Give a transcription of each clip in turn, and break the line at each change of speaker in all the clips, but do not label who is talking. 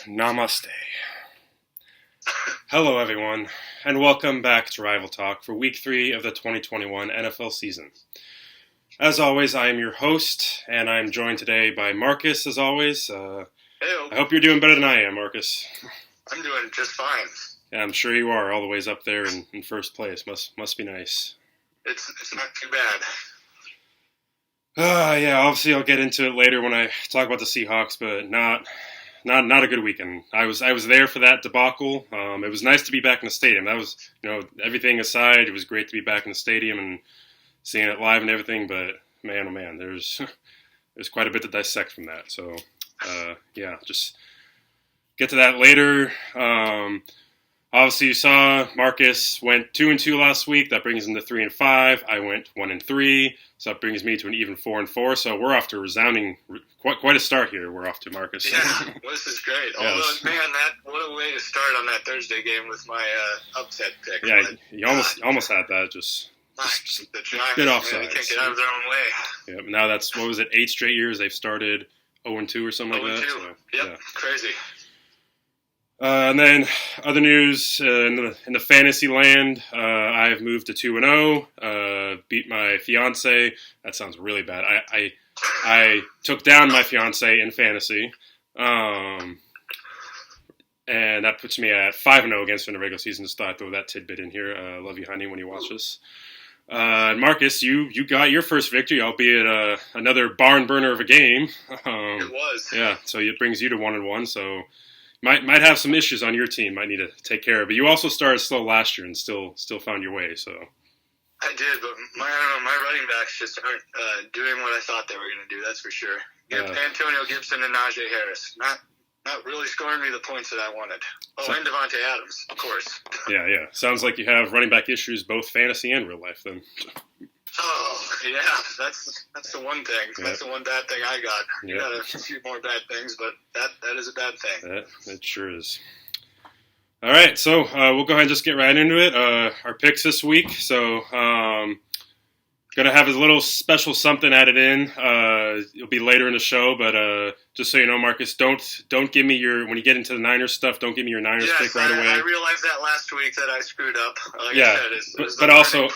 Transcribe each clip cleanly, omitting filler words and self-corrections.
Namaste. Hello, everyone, and welcome back to Rival Talk for Week 3 of the 2021 NFL season. As always, I am your host, and I'm joined today by Marcus, as always.
Hey,
I hope you're doing better than I am, Marcus.
I'm doing just fine.
Yeah, I'm sure you are, all the ways up there in first place. Must be nice.
It's not too bad.
Yeah, obviously I'll get into it later when I talk about the Seahawks, but not a good weekend. I was there for that debacle. It was nice to be back in the stadium. That was, everything aside, it was great to be back in the stadium and seeing it live and everything. But man, oh man, there's quite a bit to dissect from that. So yeah, just get to that later. Obviously, you saw Marcus went 2-2 last week. That brings him to 3-5. I went 1-3, so that brings me to an even 4-4. So we're off to a resounding, quite a start here. We're off to, Marcus.
Yeah, this is great. Although, man, what a way to start on that Thursday game with my upset pick.
Yeah, you almost had that. Just
the Giants,
bit offside.
They can't get out of their own way.
Yeah, but now that's 8 straight years they've started 0-2 or something like that.
0-2.
So,
yep,
yeah.
crazy.
And then other news in the fantasy land, I've moved to 2-0. Beat my fiance. That sounds really bad. I took down my fiance in fantasy, and that puts me at 5-0 against her in the regular season. Just thought I'd throw that tidbit in here. Love you, honey, when you watch this. Marcus, you got your first victory, albeit another barn burner of a game.
It was.
Yeah, so it brings you to 1-1. So. Might have some issues on your team. Might need to take care of. But you also started slow last year and still found your way. So
I did, but my running backs just aren't doing what I thought they were going to do. That's for sure. Antonio Gibson and Najee Harris not really scoring me the points that I wanted. Oh, and Devontae Adams, of course.
Yeah. Sounds like you have running back issues, both fantasy and real life. Then.
Oh, yeah, that's the one thing. Yeah. That's the one bad thing I got. You got a few more bad things, but that is a bad thing.
It sure is. All right, so we'll go ahead and just get right into it. Our picks this week. So going to have a little special something added in. It'll be later in the show, but just so you know, Marcus, don't give me when you get into the Niners stuff, don't give me your Niners pick right away.
I realized that last week that I screwed up. Like
yeah,
I said,
but also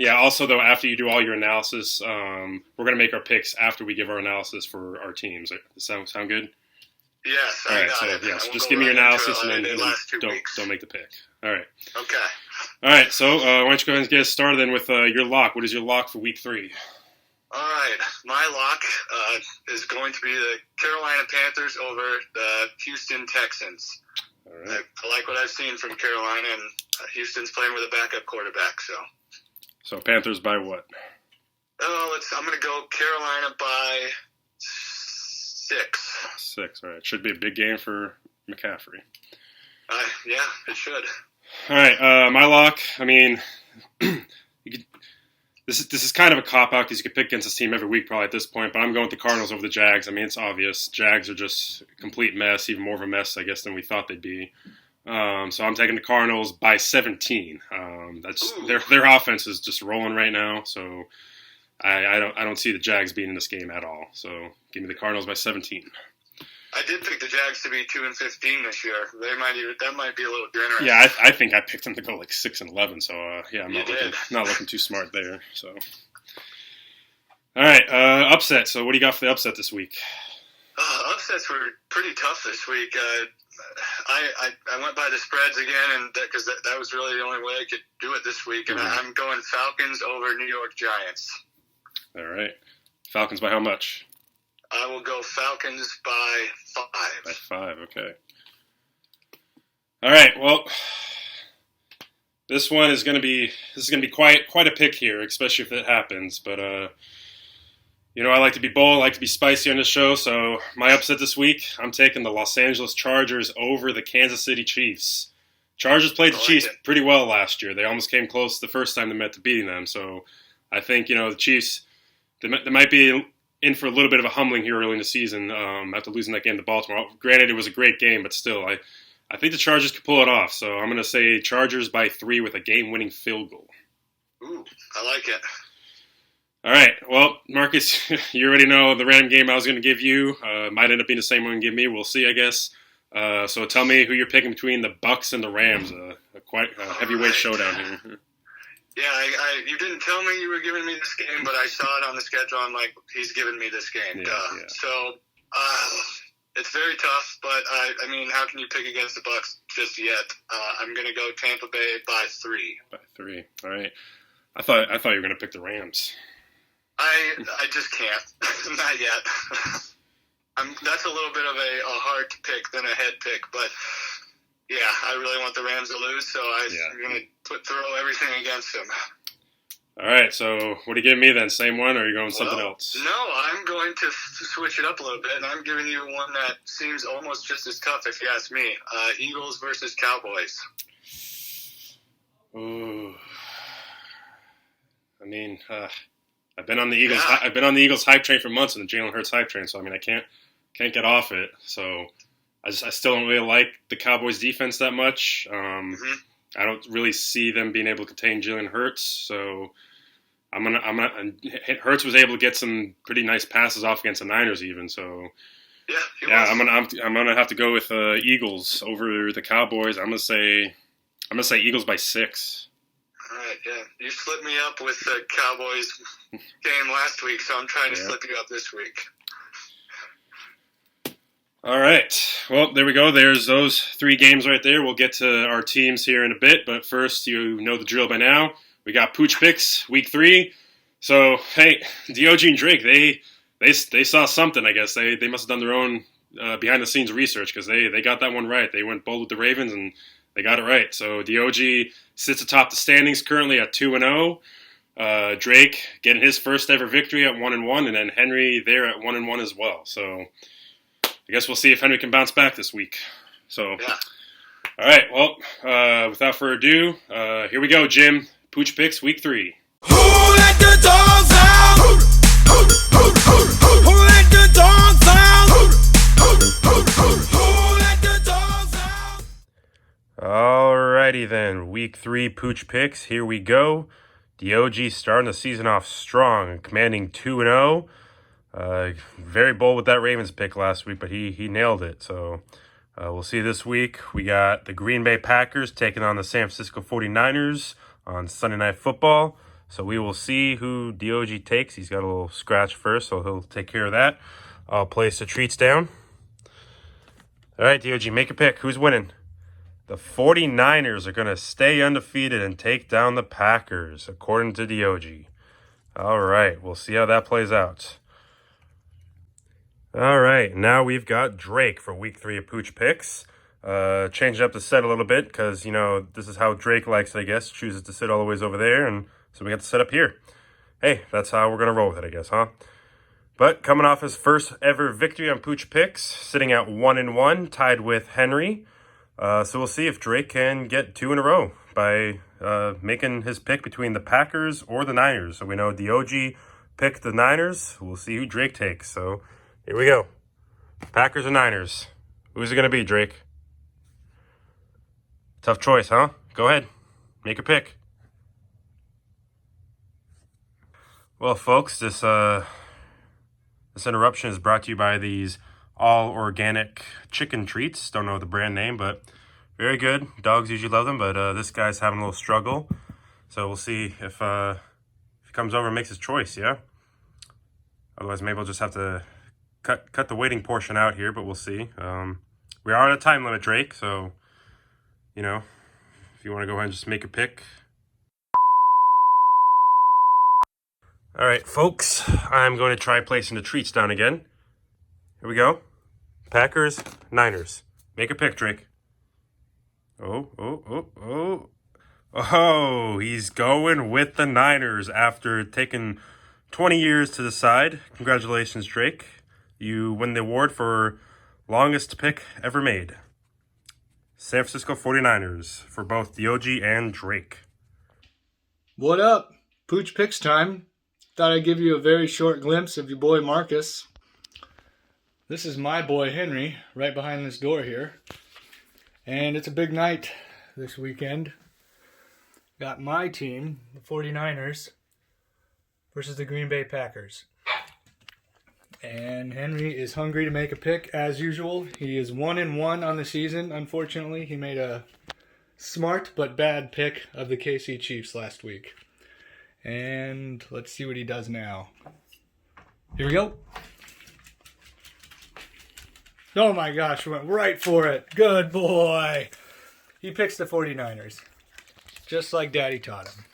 also though, after you do all your analysis, we're going to make our picks after we give our analysis for our teams. Does that sound good?
Yes,
all right, so just give me your analysis and then don't make the pick. All right.
Okay.
All right, so why don't you go ahead and get us started then with your lock. What is your lock for Week 3?
All right, my lock is going to be the Carolina Panthers over the Houston Texans.
All right.
I like what I've seen from Carolina, and Houston's playing with a backup quarterback.
So Panthers by what?
I'm going to go Carolina by 6.
6, all right. Should be a big game for McCaffrey.
Yeah, it should.
All right, my lock. I mean, this is kind of a cop-out because you could pick against this team every week probably at this point, but I'm going with the Cardinals over the Jags. I mean, it's obvious. Jags are just a complete mess, even more of a mess, I guess, than we thought they'd be. So I'm taking the Cardinals by 17. Their offense is just rolling right now, so I don't see the Jags being in this game at all. So give me the Cardinals by 17.
I did pick the Jags to be 2-15 this year. That might be a little generous.
Yeah, I think I picked them to go like 6-11. So yeah, I'm not looking too smart there. So all right, upset. So what do you got for the upset this week?
Upsets were pretty tough this week. I went by the spreads again, and because that was really the only way I could do it this week. And I'm going Falcons over New York Giants.
All right, Falcons by how much?
I will go Falcons by 5.
By 5, okay. All right, well, this is going to be quite a pick here, especially if it happens. But I like to be bold, I like to be spicy on this show. So my upset this week, I'm taking the Los Angeles Chargers over the Kansas City Chiefs. Chargers played the Chiefs pretty well last year. They almost came close the first time they met to beating them. So I think the Chiefs, they might be in for a little bit of a humbling here early in the season after losing that game to Baltimore. Granted, it was a great game, but still, I think the Chargers could pull it off. So I'm going to say Chargers by 3 with a game-winning field goal.
Ooh, I like it.
All right. Well, Marcus, you already know the random game I was going to give you. Might end up being the same one you give me. We'll see, I guess. So tell me who you're picking between the Bucks and the Rams. Quite a heavyweight showdown here.
Yeah, you didn't tell me you were giving me this game, but I saw it on the schedule. I'm like, he's giving me this game.
Yeah.
So it's very tough, but I mean, how can you pick against the Bucks just yet? I'm going to go Tampa Bay by 3.
By 3. All right. I thought you were going to pick the Rams.
I just can't. Not yet. That's a little bit of a heart pick than a head pick, but yeah, I really want the Rams to lose, so I'm going to throw everything against them.
All right, so what are you giving me then? Same one, or are you going something else?
No, I'm going to switch it up a little bit, and I'm giving you one that seems almost just as tough, if you ask me. Eagles versus Cowboys.
Ooh. I mean, I've been on the Eagles. Yeah. I've been on the Eagles hype train for months, and the Jalen Hurts hype train. So I mean, I can't get off it. So I still don't really like the Cowboys defense that much. I don't really see them being able to contain Jalen Hurts. So Hurts was able to get some pretty nice passes off against the Niners even. So yeah, I'm gonna have to go with Eagles over the Cowboys. I'm gonna say Eagles by 6.
All right, yeah. You slipped me up with the Cowboys game last week, so I'm trying to slip you up this week.
All right. Well, there we go. There's those 3 games right there. We'll get to our teams here in a bit, but first, you know the drill by now. We got Pooch Picks, Week 3. So, hey, DOG and Drake, they saw something, I guess. They must have done their own behind-the-scenes research because they got that one right. They went bold with the Ravens, and they got it right. So DOG sits atop the standings currently at 2-0. Drake getting his first ever victory at 1-1, and then Henry there at 1-1 as well. So I guess we'll see if Henry can bounce back this week. So, All right. Well, without further ado, here we go, Jim. Pooch Picks, Week 3.
Who let the dogs out? Who let the dogs out? Who let the dogs out?
Alrighty then, Week 3 Pooch Picks. Here we go. DOG starting the season off strong, commanding 2-0. Very bold with that Ravens pick last week, but he nailed it. So we'll see this week. We got the Green Bay Packers taking on the San Francisco 49ers on Sunday Night Football. So we will see who DOG takes. He's got a little scratch first, so he'll take care of that. I'll place the treats down. All right, DOG, make a pick. Who's winning? The 49ers are going to stay undefeated and take down the Packers, according to DOG. All right, we'll see how that plays out. All right, now we've got Drake for Week 3 of Pooch Picks. Changed up the set a little bit because, this is how Drake likes it, I guess. Chooses to sit all the ways over there, and so we got the set up here. Hey, that's how we're going to roll with it, I guess, huh? But coming off his first ever victory on Pooch Picks, sitting at 1-1, tied with Henry. So we'll see if Drake can get 2 in a row by making his pick between the Packers or the Niners. So we know DOG picked the Niners. We'll see who Drake takes. So here we go. Packers or Niners? Who's it going to be, Drake? Tough choice, huh? Go ahead. Make a pick. Well, folks, this interruption is brought to you by these all-organic chicken treats. Don't know the brand name, but very good. Dogs usually love them, but this guy's having a little struggle. So we'll see if he comes over and makes his choice, yeah? Otherwise, maybe we'll just have to cut the waiting portion out here, but we'll see. We are on a time limit, Drake, so, if you want to go ahead and just make a pick. All right, folks, I'm going to try placing the treats down again. Here we go. Packers, Niners. Make a pick, Drake. Oh, he's going with the Niners after taking 20 years to decide. Congratulations, Drake. You win the award for longest pick ever made. San Francisco 49ers for both DOG and Drake.
What up? Pooch Picks time. Thought I'd give you a very short glimpse of your boy Marcus. This is my boy Henry, right behind this door here. And it's a big night this weekend. Got my team, the 49ers, versus the Green Bay Packers. And Henry is hungry to make a pick as usual. He is 1-1 on the season. Unfortunately, he made a smart but bad pick of the KC Chiefs last week. And let's see what he does now. Here we go. Oh my gosh, went right for it. Good boy. He picks the 49ers. Just like Daddy taught him.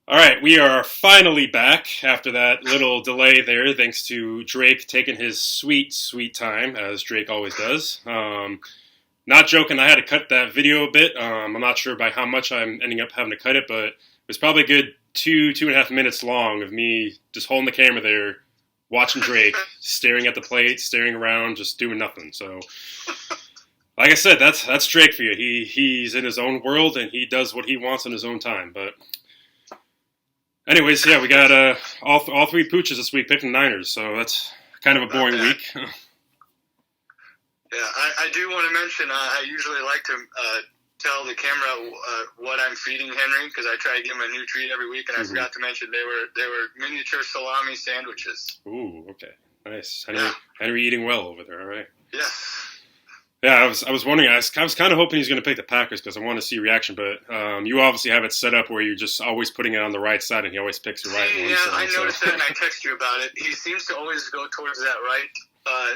All right, we are finally back after that little delay there, thanks to Drake taking his sweet, sweet time, as Drake always does. Not joking, I had to cut that video a bit. I'm not sure by how much I'm ending up having to cut it, but it was probably a good 2.5 minutes long of me just holding the camera there, watching Drake, staring at the plate, staring around, just doing nothing. So, like I said, that's Drake for you. He's in his own world, and he does what he wants in his own time, but... Anyways, yeah, we got all three pooches this week picking Niners, so that's kind of a boring week.
Yeah, I do want to mention, I usually like to tell the camera what I'm feeding Henry, because I try to give him a new treat every week, and I forgot to mention they were miniature salami sandwiches.
Ooh, okay. Nice. Henry eating well over there, all right.
Yes.
Yeah, I was wondering. I was kind of hoping he's going to pick the Packers because I want to see reaction. But you obviously have it set up where you're just always putting it on the right side, and he always picks the right one.
Yeah, I noticed that, and I text you about it. He seems to always go towards that right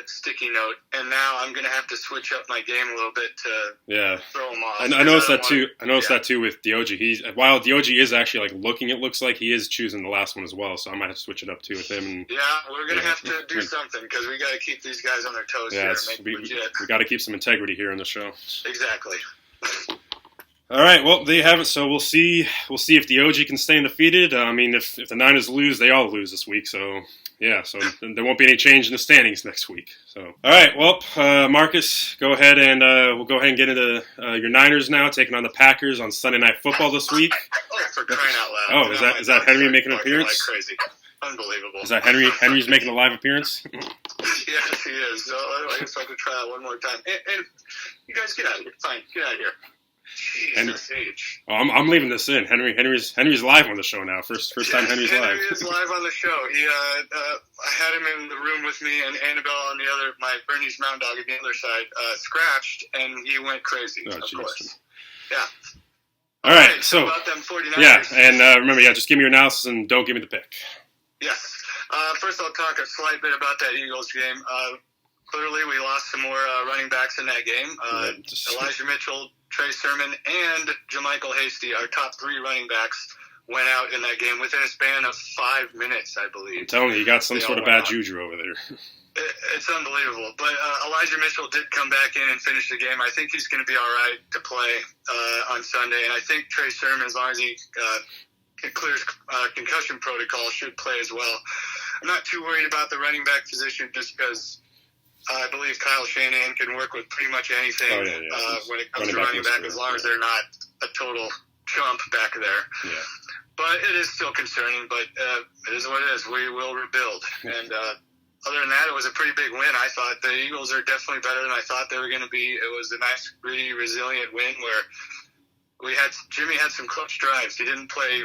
sticky note, and now I'm going to have to switch up my game a little bit to throw him off.
I noticed that too. I noticed that too with Dioji. While Dioji is actually like looking, it looks like he is choosing the last one as well. So I might have to switch it up too with him.
Yeah, we're going to have to do something because we got to keep these guys on their toes here.
We got to keep some integrity here on the show.
Exactly.
All right, well, there you have it. So we'll see if Dioji can stay undefeated. I mean, if the Niners lose, they all lose this week. So. Yeah, so there won't be any change in the standings next week. So, all right, well, Marcus, go ahead and we'll go ahead and get into your Niners now, taking on the Packers on Sunday Night Football this week.
Oh, for crying out loud!
Oh, is that Henry making an appearance?
Like crazy, unbelievable.
Is that Henry's making a live appearance?
Yes, he is. So I guess I could try that one more time. And you guys get out of here. Fine, get out of here. Jesus H.
Oh, I'm leaving this in. Henry's live on the show now. First time Henry's live.
Henry is live on the show. He I had him in the room with me, and Annabelle on the other, my Bernese Mountain Dog on the other side, scratched, and he went crazy.
Oh,
of
geez.
course. Yeah.
All right. So
about them 49ers.
Yeah, and remember, just give me your analysis and don't give me the pick.
Yes. First, I'll talk a slight bit about that Eagles game. Clearly, we lost some more running backs in that game. Elijah Mitchell, Trey Sermon, and JaMychal Hasty, our top three running backs, went out in that game within a span of 5 minutes, I believe.
I'm telling you, you got some sort of bad juju over there.
It's unbelievable. But Elijah Mitchell did come back in and finish the game. I think he's going to be all right to play on Sunday. And I think Trey Sermon, as long as he clears concussion protocol, should play as well. I'm not too worried about the running back position just because I believe Kyle Shanahan can work with pretty much anything when it comes to running back, as long as they're not a total chump back there. Yeah. But it is still concerning, but it is what it is. We will rebuild. And other than that, it was a pretty big win. I thought the Eagles are definitely better than I thought they were going to be. It was a nice, gritty, resilient win where Jimmy had some clutch drives. He didn't play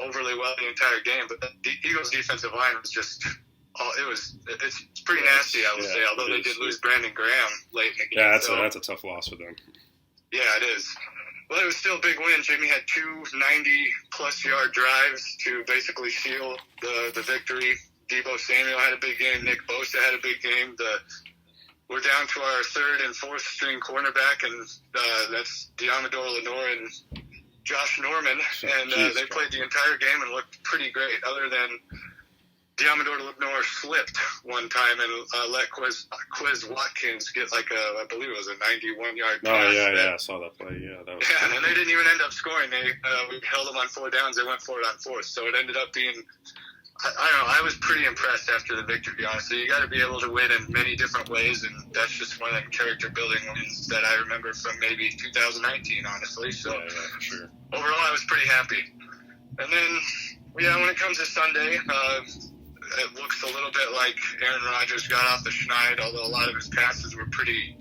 overly well the entire game, but the Eagles' defensive line was just – it's pretty nasty, I would say, although they did lose Brandon Graham late in the game.
Yeah, that's a tough loss for them.
Yeah, it is. Well, it was still a big win. Jimmy had 2 90-plus yard drives to basically seal the victory. Deebo Samuel had a big game. Nick Bosa had a big game. We're down to our third and fourth string cornerback, and that's Diamador Lenore and Josh Norman. And they played the entire game and looked pretty great, other than Diamador Lenore slipped one time and let Quiz Watkins get I believe it was a 91-yard pass.
Oh, yeah, I saw that play. Yeah, that was
and they didn't even end up scoring. We held them on 4 downs. They went for it on 4th. So it ended up being, I don't know, I was pretty impressed after the victory, honestly. You got to be able to win in many different ways, and that's just one of them character-building wins that I remember from maybe 2019, honestly. So
for sure.
Overall, I was pretty happy. And then, when it comes to Sunday, it looks a little bit like Aaron Rodgers got off the schneid, although a lot of his passes were pretty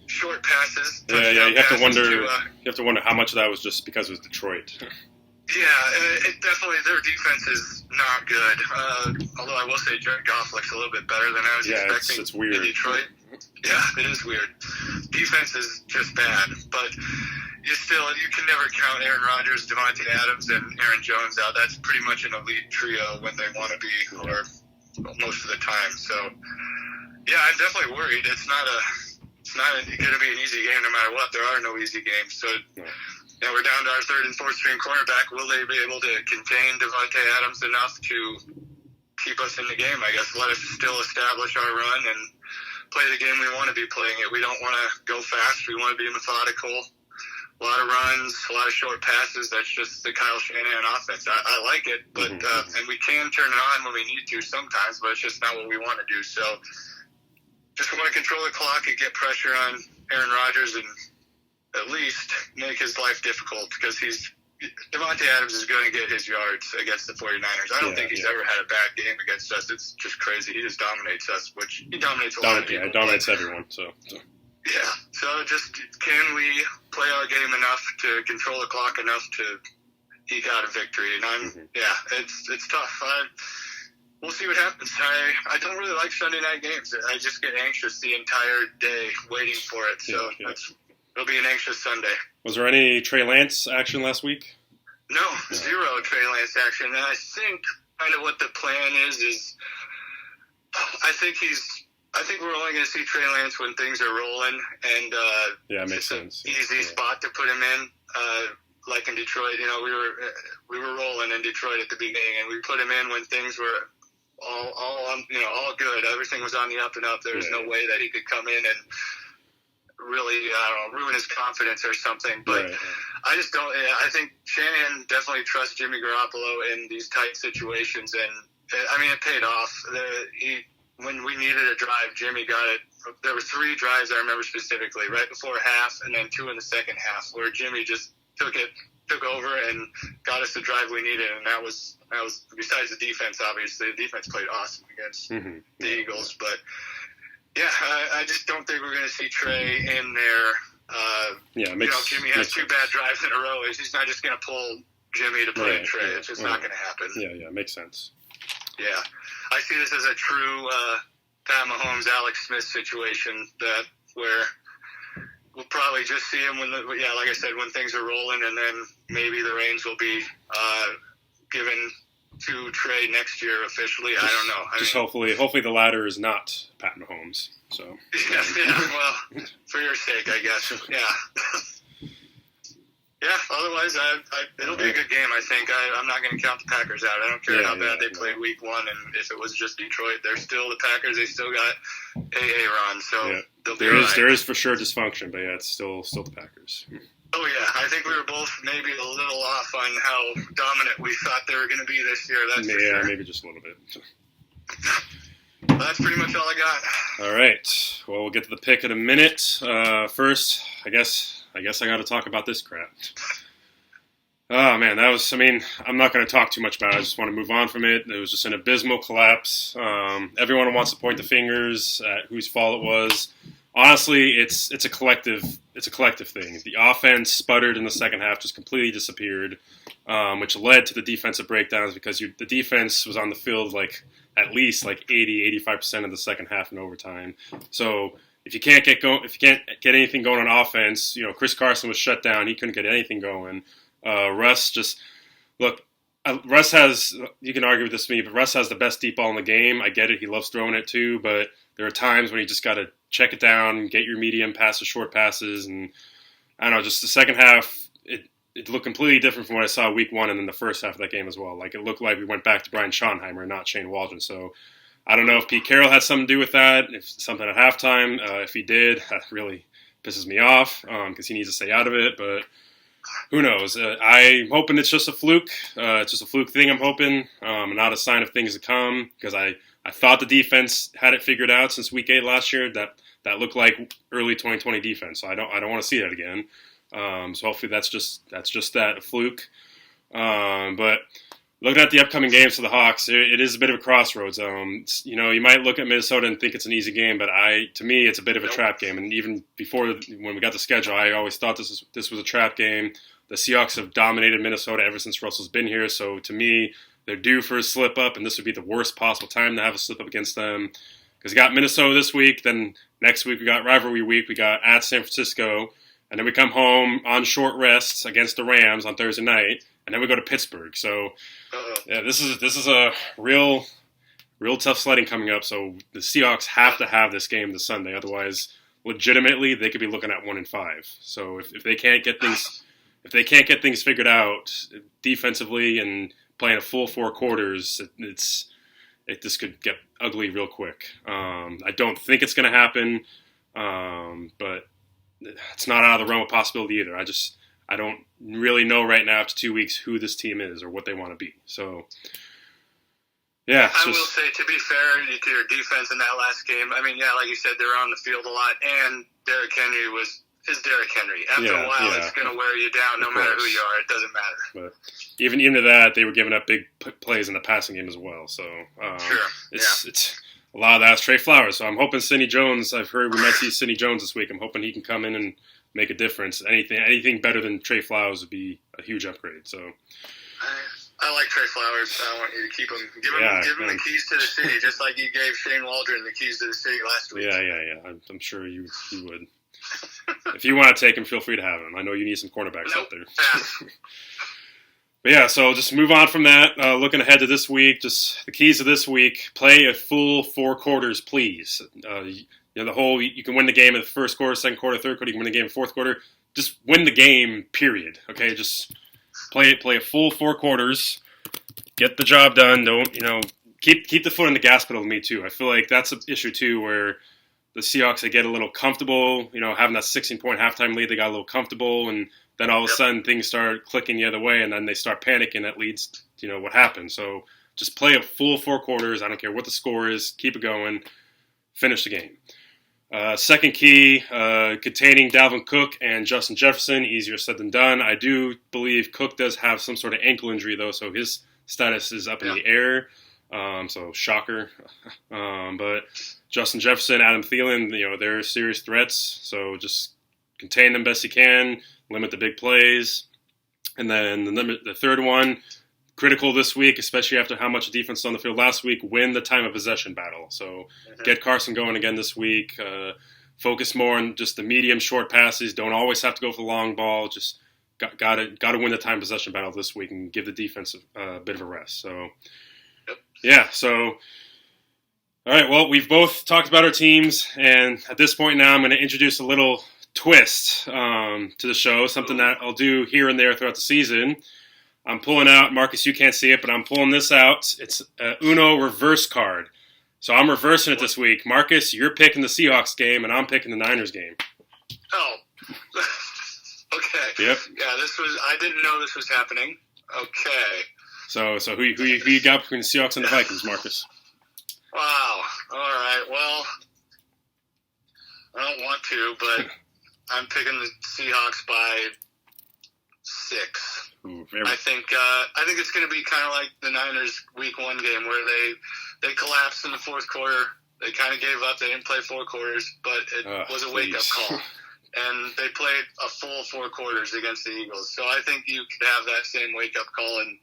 short passes.
Yeah, you have to wonder. You have to wonder how much of that was just because it was Detroit.
Yeah, it definitely, their defense is not good. Although I will say Jared Goff looks a little bit better than I was expecting.
It's weird.
In Detroit. Yeah, it is weird. Defense is just bad, but you can never count Aaron Rodgers, Devontae Adams, and Aaron Jones out. That's pretty much an elite trio when they want to be, or most of the time. So, yeah, I'm definitely worried. It's not going to be an easy game no matter what. There are no easy games. So, we're down to our third and fourth string cornerback. Will they be able to contain Devontae Adams enough to keep us in the game? I guess let us still establish our run and play the game we want to be playing it. We don't want to go fast. We want to be methodical. A lot of runs, a lot of short passes. That's just the Kyle Shanahan offense. I like it, but and we can turn it on when we need to sometimes, but it's just not what we want to do. So just want to control the clock and get pressure on Aaron Rodgers and at least make his life difficult because Devontae Adams is going to get his yards against the 49ers. I don't think he's ever had a bad game against us. It's just crazy. He just dominates us, which he dominates a lot of people.
Yeah, dominates everyone. So.
Yeah, so just can we play our game enough to control the clock enough to eke out a victory? And it's tough. We'll see what happens. I don't really like Sunday night games. I just get anxious the entire day waiting for it. So it'll be an anxious Sunday.
Was there any Trey Lance action last week?
No, zero Trey Lance action. And I think kind of what the plan is I think we're only going to see Trey Lance when things are rolling, and
it makes sense.
Easy spot to put him in. Like in Detroit, we were rolling in Detroit at the beginning, and we put him in when things were all good. Everything was on the up and up. There was no way that he could come in and really, ruin his confidence or something. But I just don't. I think Shanahan definitely trusts Jimmy Garoppolo in these tight situations, and it paid off. When we needed a drive, Jimmy got it. There were 3 drives I remember specifically, right before half, and then 2 in the second half, where Jimmy just took over and got us the drive we needed, and that was besides the defense. Obviously, the defense played awesome against the Eagles, but. Yeah, I just don't think we're going to see Trey in there. Jimmy has 2 bad drives in a row. He's not just going to pull Jimmy to play in Trey. It's just not going to happen.
Yeah, makes sense.
Yeah. I see this as a true Pat Mahomes, Alex Smith situation where we'll probably just see him like I said, when things are rolling, and then maybe the reins will be given to Trey next year officially. I don't know.
Hopefully the latter is not Pat Mahomes. So
well, for your sake, I guess. Yeah. Otherwise, it'll be a good game. I think I'm not going to count the Packers out. I don't care how bad they played Week 1, and if it was just Detroit, they're still the Packers. They still got Aaron, so they'll be
there is for sure dysfunction, but it's still the Packers.
Oh, yeah. I think we were both maybe a little off on how dominant we thought they were going to be this year. That's for sure.
Maybe just a little bit.
Well, that's pretty much all I got.
All right. Well, we'll get to the pick in a minute. First, I guess I got to talk about this crap. Oh, man, I'm not going to talk too much about it. I just want to move on from it. It was just an abysmal collapse. Everyone wants to point the fingers at whose fault it was. Honestly, it's a collective thing. The offense sputtered in the second half, just completely disappeared, which led to the defensive breakdowns because the defense was on the field at least 80-85% of the second half in overtime. So if you can't get anything going on offense, Chris Carson was shut down. He couldn't get anything going. Russ has, you can argue with this with me, but Russ has the best deep ball in the game. I get it. He loves throwing it too, but there are times when you just got to check it down, get your medium passes, short passes, and I don't know, just the second half, it looked completely different from what I saw Week 1 and then the first half of that game as well. It looked like we went back to Brian Schottenheimer, not Shane Waldron. So I don't know if Pete Carroll had something to do with that, if something at halftime. If he did, that really pisses me off because he needs to stay out of it, but who knows? I'm hoping it's just a fluke. It's just a fluke thing, I'm hoping, and not a sign of things to come because I thought the defense had it figured out since Week 8 last year. That looked like early 2020 defense. So I don't want to see that again. So hopefully that's just that, a fluke. But looking at the upcoming games for the Hawks, it is a bit of a crossroads. You might look at Minnesota and think it's an easy game, but to me, it's a bit of a trap game. And even before when we got the schedule, I always thought this was a trap game. the Seahawks have dominated Minnesota ever since Russell's been here. So to me, they're due for a slip up, and this would be the worst possible time to have a slip up against them. Because we got Minnesota this week, then next week we got rivalry week, we got at San Francisco, and then we come home on short rests against the Rams on Thursday night, and then we go to Pittsburgh. So yeah, this is a real tough sledding coming up. So the Seahawks have to have this game this Sunday, otherwise, legitimately, they could be looking at 1-5. So if they can't get things figured out defensively and playing a full 4 quarters, this could get ugly real quick. I don't think it's going to happen, but it's not out of the realm of possibility either. I don't really know right now after 2 weeks who this team is or what they want to be. So, yeah.
I will say, to be fair to your defense in that last game, I mean, yeah, like you said, they were on the field a lot, and Derrick Henry is Derrick Henry. After a while, it's going to wear you down no matter who you are. It doesn't matter.
But even to that, they were giving up big plays in the passing game as well. So it's a lot of that's Trey Flowers. So I'm hoping Sidney Jones. I've heard we might see Sidney Jones this week. I'm hoping he can come in and make a difference. Anything better than Trey Flowers would be a huge upgrade. So
I like Trey Flowers. I want you to keep him. Give him the keys to the city, just like you gave Shane Waldron the keys to the city last week.
Yeah. I'm sure you would. If you want to take him, feel free to have him. I know you need some cornerbacks out there. But yeah, so just move on from that. Looking ahead to this week, just the keys of this week: play a full 4 quarters, please. You can win the game in the first quarter, second quarter, third quarter. You can win the game in the fourth quarter. Just win the game, period. Okay, just play a full 4 quarters. Get the job done. Don't keep the foot on the gas pedal with me too. I feel like that's an issue too, where the Seahawks, they get a little comfortable, having that 16-point halftime lead, they got a little comfortable, and then all of a sudden things start clicking the other way, and then they start panicking. That leads to, what happens. So just play a full 4 quarters. I don't care what the score is. Keep it going. Finish the game. Second key, containing Dalvin Cook and Justin Jefferson. Easier said than done. I do believe Cook does have some sort of ankle injury, though, so his status is up in the air. So shocker. But Justin Jefferson, Adam Thielen, they're serious threats. So just contain them best you can, limit the big plays. And then the third one, critical this week, especially after how much defense was on the field last week, win the time of possession battle. So get Carson going again this week. Focus more on just the medium, short passes. Don't always have to go for the long ball. Just got to win the time possession battle this week and give the defense a bit of a rest. So, yeah, so... All right, well, we've both talked about our teams, and at this point now I'm going to introduce a little twist to the show, something that I'll do here and there throughout the season. I'm pulling out, Marcus, you can't see it, but I'm pulling this out. It's a Uno reverse card. So I'm reversing it this week. Marcus, you're picking the Seahawks game, and I'm picking the Niners game.
Oh. Okay.
Yep.
Yeah, I didn't know this was happening. Okay.
So who you got between the Seahawks and the Vikings, Marcus?
Wow. All right. Well, I don't want to, but I'm picking the Seahawks by 6.
Ooh,
I think it's going to be kind of like the Niners Week 1 game where they collapsed in the fourth quarter. They kind of gave up. They didn't play 4 quarters, but it was a wake-up call. And they played a full 4 quarters against the Eagles. So I think you could have that same wake-up call, and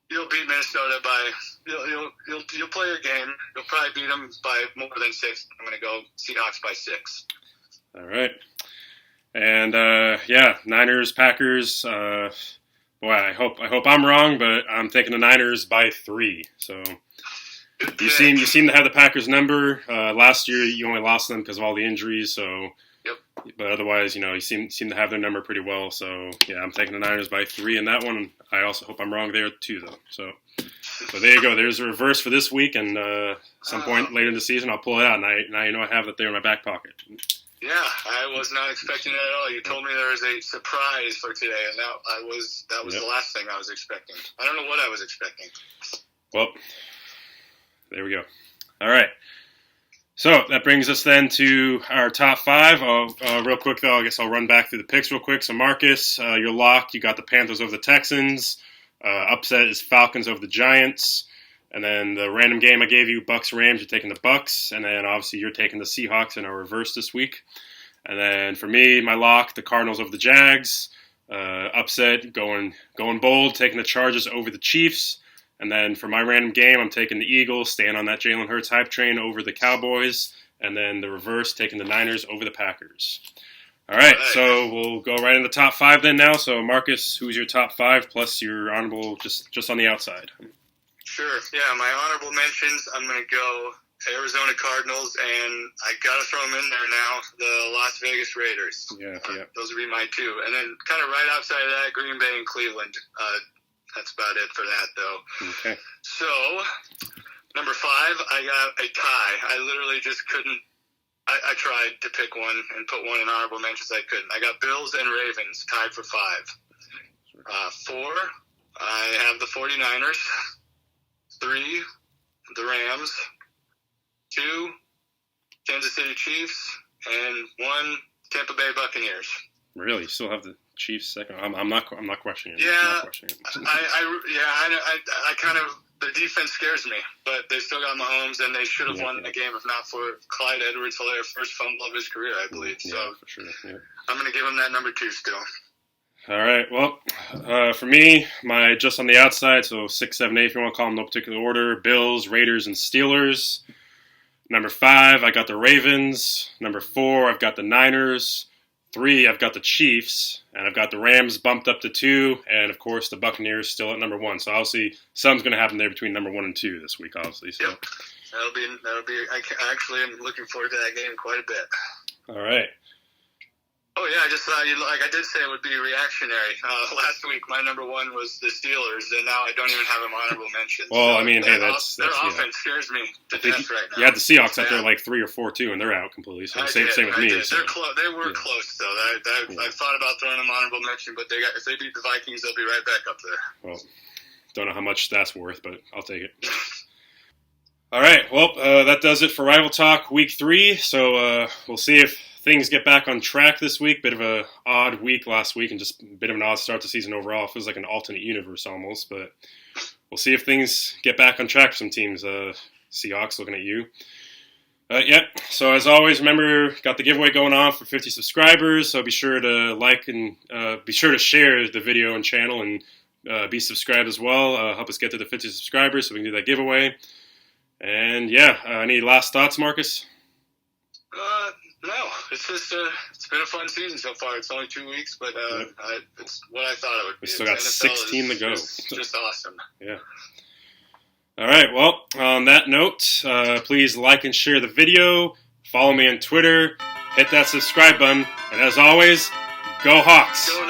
you'll beat Minnesota by you'll play your game. You'll probably beat them by more than 6. I'm going to go Seahawks by 6.
All right. And Niners, Packers. Boy, I hope I'm wrong, but I'm taking the Niners by 3. So you seem to have the Packers number. Last year you only lost them because of all the injuries. So, but otherwise, you seem to have their number pretty well. So yeah, I'm taking the Niners by 3 in that one. I also hope I'm wrong there too, though. So there you go. There's a reverse for this week, and some point later in the season I'll pull it out. And now I have it there in my back pocket.
Yeah, I was not expecting it at all. You told me there was a surprise for today, and that was the last thing I was expecting. I don't know what I was expecting.
Well, there we go. All right. So that brings us then to our top 5. Real quick, though, I guess I'll run back through the picks real quick. So, Marcus, your lock, you got the Panthers over the Texans. Upset is Falcons over the Giants. And then the random game I gave you, Bucks-Rams, you're taking the Bucks. And then, obviously, you're taking the Seahawks in our reverse this week. And then, for me, my lock, the Cardinals over the Jags. upset, going bold, taking the Chargers over the Chiefs. And then for my random game, I'm taking the Eagles, staying on that Jalen Hurts hype train over the Cowboys. And then the reverse, taking the Niners over the Packers. All right, so we'll go right in the top 5 then now. So, Marcus, who's your top 5 plus your honorable just on the outside?
Sure. Yeah, my honorable mentions, I'm going to go Arizona Cardinals, and I got to throw them in there now, the Las Vegas Raiders.
Yeah.
Those would be my 2. And then kind of right outside of that, Green Bay and Cleveland. That's about it for that, though.
Okay.
So, number 5, I got a tie. I literally just couldn't. I tried to pick one and put one in honorable mentions. I couldn't. I got Bills and Ravens tied for 5. 4, I have the 49ers. 3, the Rams. 2, Kansas City Chiefs. And 1, Tampa Bay Buccaneers.
Really? You still have the Chiefs second? I'm not questioning it.
Yeah,
I'm not questioning it.
I kind of, their defense scares me, but they still got Mahomes, and they should have won the game if not for Clyde Edwards-Helaire, first fumble of his career, I believe. So
yeah, for sure. Yeah.
I'm going to give him that number 2 still.
All right. Well, for me, my just on the outside, so 6, 7, 8, if you want to call them in no particular order, Bills, Raiders, and Steelers. Number 5, I got the Ravens. Number 4, I've got the Niners. 3, I've got the Chiefs, and I've got the Rams bumped up to 2, and of course the Buccaneers still at number 1. So obviously something's going to happen there between number 1 and 2 this week, obviously. So.
Yep, that'll be. I actually am looking forward to that game quite a bit.
All right.
Oh yeah, I just thought I did say it would be reactionary. Last week my number 1 was the Steelers, and now I don't even have them honorable mentions.
Well,
so
I mean, hey, their
offense scares me to death right now.
You had the Seahawks out there like 3 or 4 too, and they're out completely. So same with me.
So. They were close though. I thought about throwing them honorable mention, but if they beat the Vikings, they'll be right back up there.
Well, don't know how much that's worth, but I'll take it. All right. Well, that does it for Rival Talk Week 3. So we'll see if things get back on track this week. Bit of a odd week last week, and just a bit of an odd start to the season overall. It feels like an alternate universe almost, but we'll see if things get back on track for some teams. Seahawks, looking at you. So as always, remember, got the giveaway going on for 50 subscribers, so be sure to like and be sure to share the video and channel, and be subscribed as well. Help us get to the 50 subscribers so we can do that giveaway. And any last thoughts, Marcus?
No, it's just it's been a fun season so far. It's only 2 weeks, but it's what I thought it would be.
We still got 16 to go.
Just awesome.
Yeah. All right. Well, on that note, please like and share the video. Follow me on Twitter. Hit that subscribe button. And as always, go Hawks.
Go